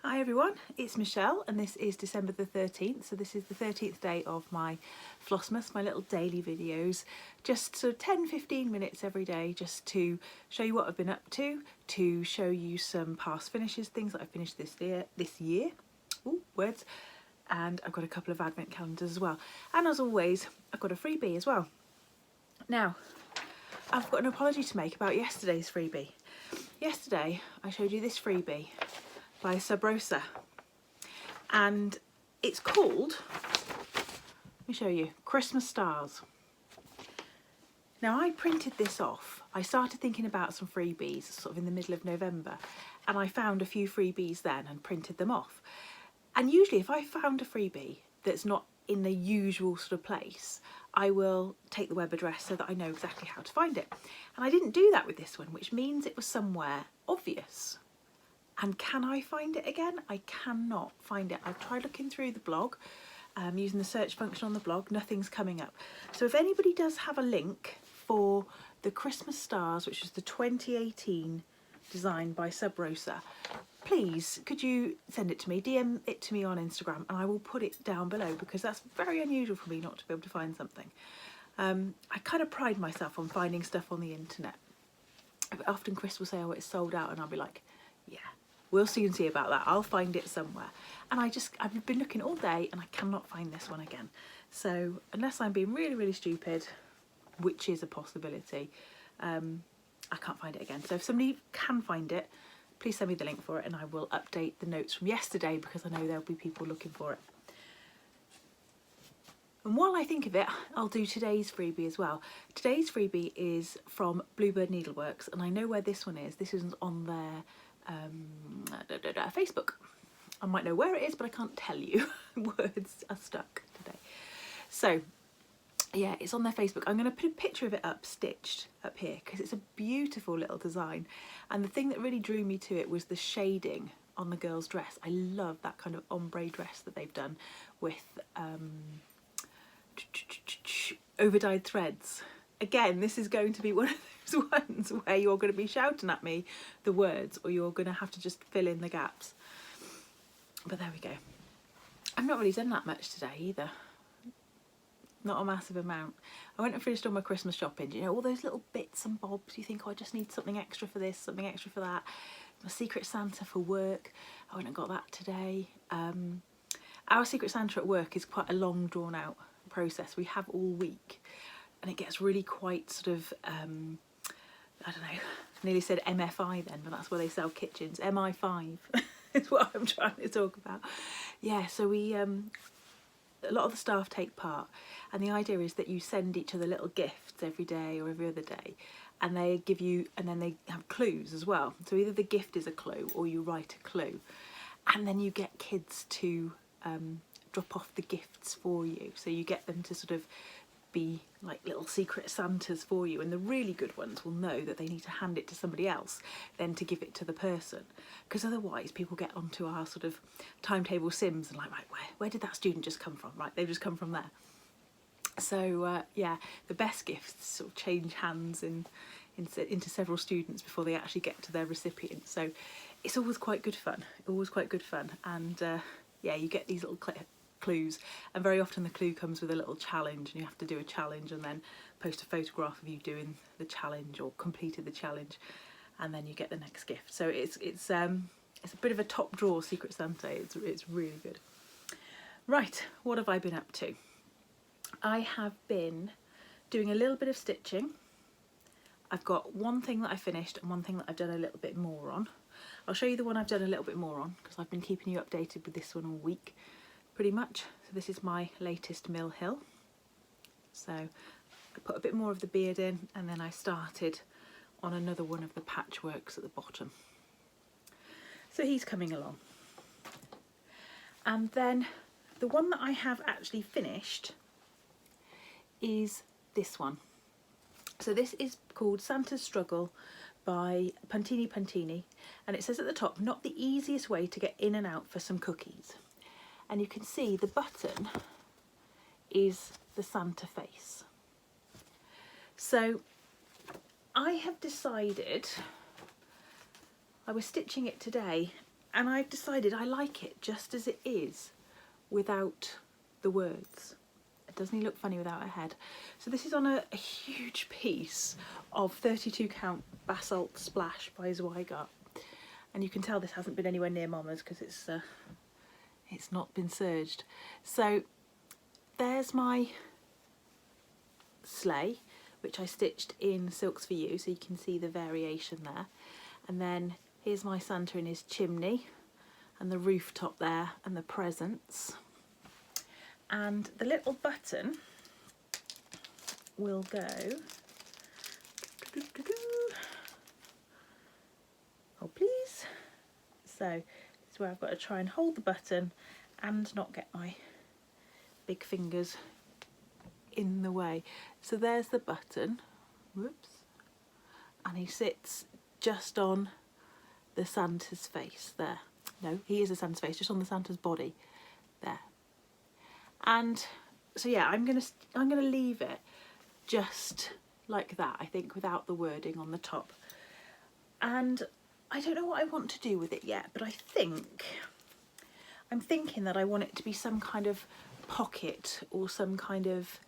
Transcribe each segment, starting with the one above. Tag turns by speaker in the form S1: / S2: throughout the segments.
S1: Hi everyone, it's Michelle and this is December the 13th, so this is the 13th day of my FlossMas, my little daily videos, just sort of 10-15 minutes every day just to show you what I've been up to show you some past finishes, things that I've finished this year, ooh, words, and I've got a couple of advent calendars as well, and as always I've got a freebie as well. Now, I've got an apology to make about yesterday's freebie. Yesterday I showed you this freebie by Sub Rosa, and it's called, let me show you, Christmas Stars. Now I printed this off. I started thinking about some freebies sort of in the middle of November, and I found a few freebies then and printed them off. And usually if I found a freebie that's not in the usual sort of place, I will take the web address so that I know exactly how to find it. And I didn't do that with this one, which means it was somewhere obvious. And can I find it again? I cannot find it. I've tried looking through the blog, using the search function on the blog, nothing's coming up. So if anybody does have a link for the Christmas Stars, which is the 2018 design by Sub Rosa, please could you send it to me, DM it to me on Instagram, and I will put it down below because that's very unusual for me not to be able to find something. I kind of pride myself on finding stuff on the internet. Often Chris will say, oh, it's sold out, and I'll be like, yeah. We'll soon see about that. I'll find it somewhere. And I've been looking all day and I cannot find this one again. So unless I'm being really, really stupid, which is a possibility, I can't find it again. So if somebody can find it, please send me the link for it and I will update the notes from yesterday because I know there'll be people looking for it. And while I think of it, I'll do today's freebie as well. Today's freebie is from Bluebird Needleworks, and I know where this one is. This isn't on their Facebook. I might know where it is, but I can't tell you. Words are stuck today. So yeah, it's on their Facebook. I'm going to put a picture of it up, stitched up here, because it's a beautiful little design. And the thing that really drew me to it was the shading on the girl's dress. I love that kind of ombre dress that they've done with over-dyed threads. Again, this is going to be one of those ones where you're going to be shouting at me the words, or you're going to have to just fill in the gaps. But there we go. I've not really done that much today either. Not a massive amount. I went and finished all my Christmas shopping. You know, all those little bits and bobs. You think, oh, I just need something extra for this, something extra for that. My Secret Santa for work. I went and got that today. Our Secret Santa at work is quite a long, drawn out process. We have all week. And it gets really quite sort of, I don't know, nearly said MFI then, but that's where they sell kitchens. MI5 is what I'm trying to talk about. Yeah, so we, a lot of the staff take part, and the idea is that you send each other little gifts every day or every other day, and they give you, and then they have clues as well. So either the gift is a clue or you write a clue, and then you get kids to drop off the gifts for you. So you get them to sort of be like little secret Santas for you, and the really good ones will know that they need to hand it to somebody else then to give it to the person, because otherwise people get onto our sort of timetable sims and like, right, where did that student just come from? Right, they've just come from there. So yeah, the best gifts sort of change hands into several students before they actually get to their recipient. So it's always quite good fun, and yeah, you get these little clues, and very often the clue comes with a little challenge, and you have to do a challenge and then post a photograph of you doing the challenge or completed the challenge, and then you get the next gift. So it's a bit of a top drawer Secret Santa. It's really good. Right, what have I been up to? I have been doing a little bit of stitching. I've got one thing that I finished and one thing that I've done a little bit more on. I'll show you the one I've done a little bit more on because I've been keeping you updated with this one all week pretty much. So this is my latest Mill Hill. So I put a bit more of the beard in, and then I started on another one of the patchworks at the bottom. So he's coming along. And then the one that I have actually finished is this one. So this is called Santa's Struggle by Puntini, and it says at the top, not the easiest way to get in and out for some cookies. And you can see the button is the Santa face. So I have decided, I was stitching it today and I've decided I like it just as it is without the words. Doesn't he look funny without a head? So this is on a huge piece of 32 count basalt splash by Zweigart, and you can tell this hasn't been anywhere near Mama's because it's not been serged. So there's my sleigh, which I stitched in Silks for You, so you can see the variation there. And then here's my Santa in his chimney and the rooftop there and the presents. And the little button will go, oh please, so it's where I've got to try and hold the button and not get my big fingers in the way. So there's the button, whoops, and he sits just on the Santa's face there. No, he is a Santa's face, just on the Santa's body there. And so yeah, I'm gonna leave it just like that, I think, without the wording on the top. And I don't know what I want to do with it yet, but I'm thinking that I want it to be some kind of pocket or some kind of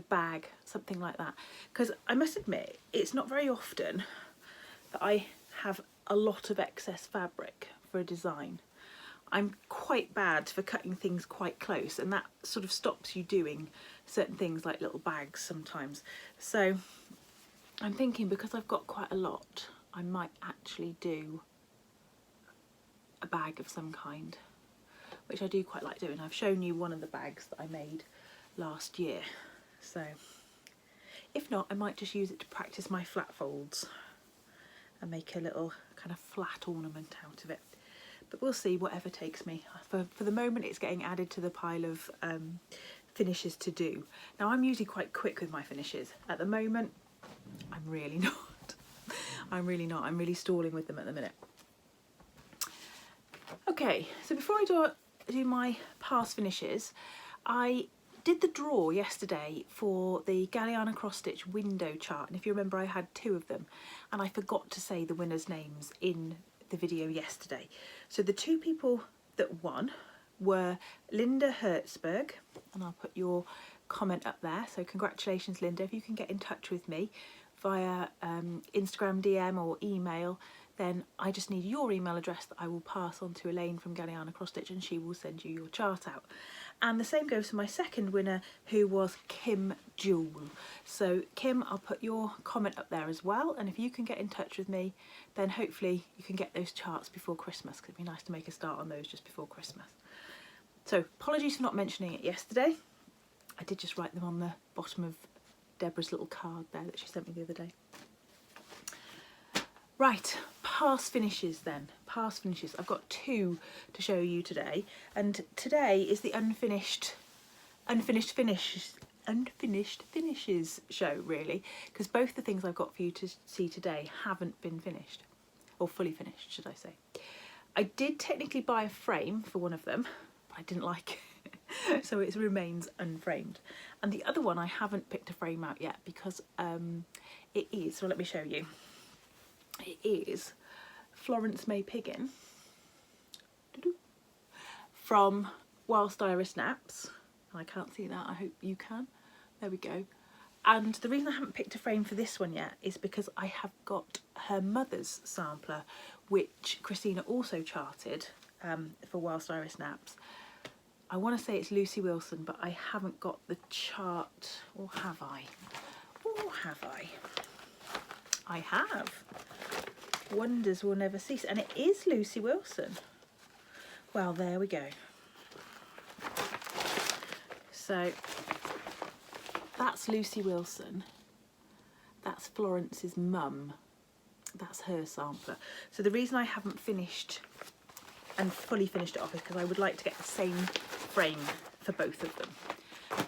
S1: bag, something like that. Because I must admit, it's not very often that I have a lot of excess fabric for a design. I'm quite bad for cutting things quite close, and that sort of stops you doing certain things like little bags sometimes. So I'm thinking, because I've got quite a lot, I might actually do a bag of some kind, which I do quite like doing. I've shown you one of the bags that I made last year, so if not, I might just use it to practice my flat folds and make a little kind of flat ornament out of it. But we'll see, whatever takes me. For the moment, it's getting added to the pile of finishes to do. Now, I'm usually quite quick with my finishes. At the moment, I'm really not. I'm really stalling with them at the minute. Okay, so before I do my past finishes, I did the draw yesterday for the Galliana cross stitch window chart, and if you remember, I had 2 of them, and I forgot to say the winners' names in the video yesterday. So the 2 people that won were Linda Hertzberg, and I'll put your comment up there, so congratulations Linda. If you can get in touch with me via Instagram DM or email, then I just need your email address that I will pass on to Elaine from Galliana Cross Stitch, and she will send you your chart out. And the same goes for my second winner, who was Kim Jewell. So Kim, I'll put your comment up there as well, and if you can get in touch with me, then hopefully you can get those charts before Christmas, because it'd be nice to make a start on those just before Christmas. So apologies for not mentioning it yesterday. I did just write them on the bottom of Deborah's little card there that she sent me the other day. Right, past finishes then. Past finishes. I've got 2 to show you today, and today is the unfinished finishes show, really, because both the things I've got for you to see today haven't been finished, or fully finished, should I say. I did technically buy a frame for one of them, but I didn't like it, so it remains unframed. And the other one, I haven't picked a frame out yet, because it is, well, let me show you. It is Florence May Piggin from Whilst Iris Naps. I can't see that, I hope you can. There we go. And the reason I haven't picked a frame for this one yet is because I have got her mother's sampler, which Christina also charted for Whilst Iris Naps. I want to say it's Lucy Wilson, but I haven't got the chart, or have I? Or have I? I have. Wonders will never cease, and it is Lucy Wilson. Well, there we go. So that's Lucy Wilson. That's Florence's mum. That's her sampler. So the reason I haven't finished and fully finished it off is because I would like to get the same frame for both of them.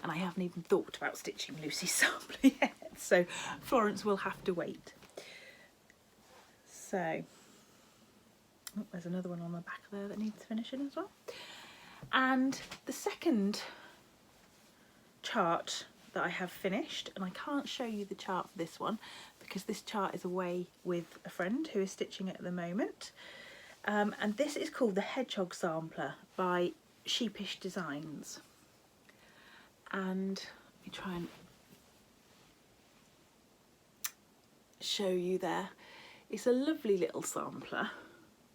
S1: And I haven't even thought about stitching Lucy's sampler yet. So Florence will have to wait. So, oh, there's another one on the back there that needs finishing as well. And the second chart that I have finished, and I can't show you the chart for this one because this chart is away with a friend who is stitching it at the moment, And this is called the Hedgehog Sampler by Sheepish Designs. And let me try and show you there. It's a lovely little sampler,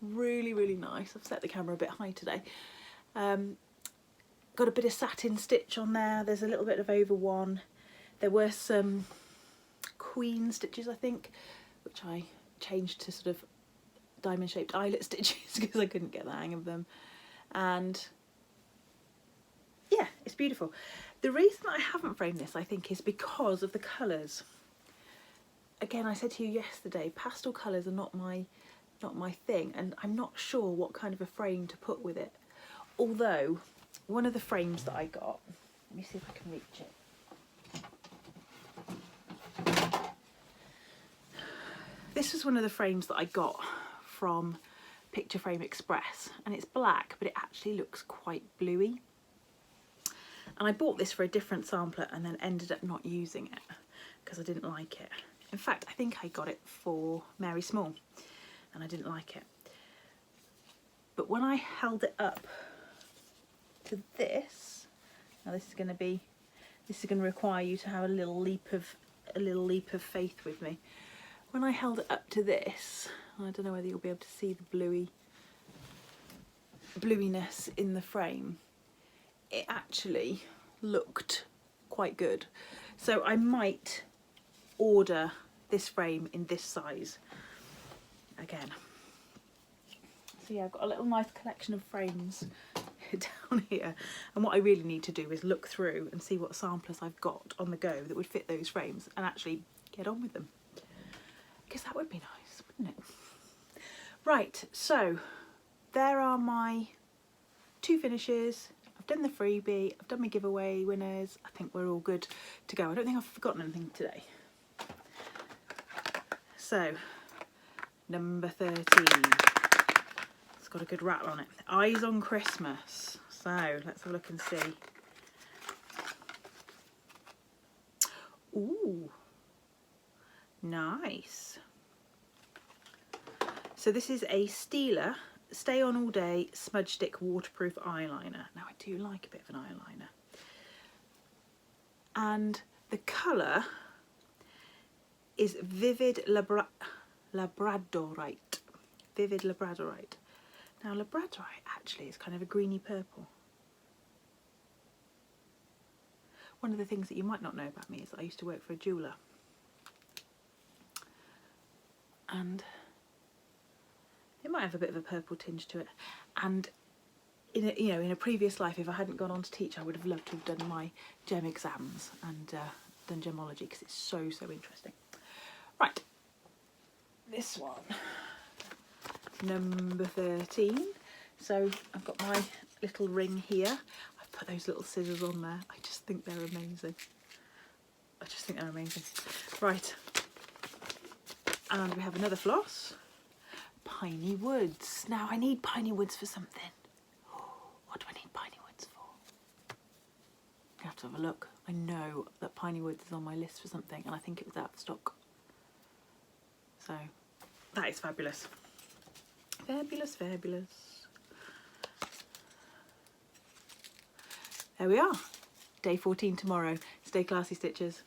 S1: really, really nice. I've set the camera a bit high today. Got a bit of satin stitch on there. There's a little bit of over one. There were some queen stitches, I think, which I changed to sort of diamond shaped eyelet stitches because I couldn't get the hang of them. And yeah, it's beautiful. The reason I haven't framed this, I think, is because of the colours. Again, I said to you yesterday, pastel colours are not my thing, and I'm not sure what kind of a frame to put with it. Although one of the frames that I got, let me see if I can reach it. This was one of the frames that I got from Picture Frame Express, and it's black, but it actually looks quite bluey. And I bought this for a different sampler and then ended up not using it because I didn't like it. In fact, I think I got it for Mary Small and I didn't like it. But when I held it up to this, now this is going to require you to have a little leap of faith with me. When I held it up to this, I don't know whether you'll be able to see the bluiness in the frame. It actually looked quite good. So I might order this frame in this size again. So yeah, I've got a little nice collection of frames down here, and what I really need to do is look through and see what samplers I've got on the go that would fit those frames and actually get on with them, because that would be nice, wouldn't it? Right, so there are my 2 finishes. I've done the freebie, I've done my giveaway winners. I think we're all good to go. I don't think I've forgotten anything today. So, number 13. It's got a good rattle on it. Eyes on Christmas. So, let's have a look and see. Ooh, nice. So this is a Stila Stay On All Day Smudge Stick Waterproof Eyeliner. Now I do like a bit of an eyeliner. And the colour is Vivid Labradorite. Vivid Labradorite. Now Labradorite actually is kind of a greeny purple. One of the things that you might not know about me is that I used to work for a jeweller. And it might have a bit of a purple tinge to it. And in a previous life, if I hadn't gone on to teach, I would have loved to have done my gem exams and done gemology, because it's so interesting. Right, this one, number 13. So I've got my little ring here. I've put those little scissors on there. I just think they're amazing. Right, and we have another floss. Piney Woods. Now I need Piney Woods for something. What do I need Piney Woods for? I have to have a look. I know that Piney Woods is on my list for something, and I think it was out of stock. So that is fabulous. Fabulous, fabulous. There we are. Day 14 tomorrow. Stay classy, stitchers.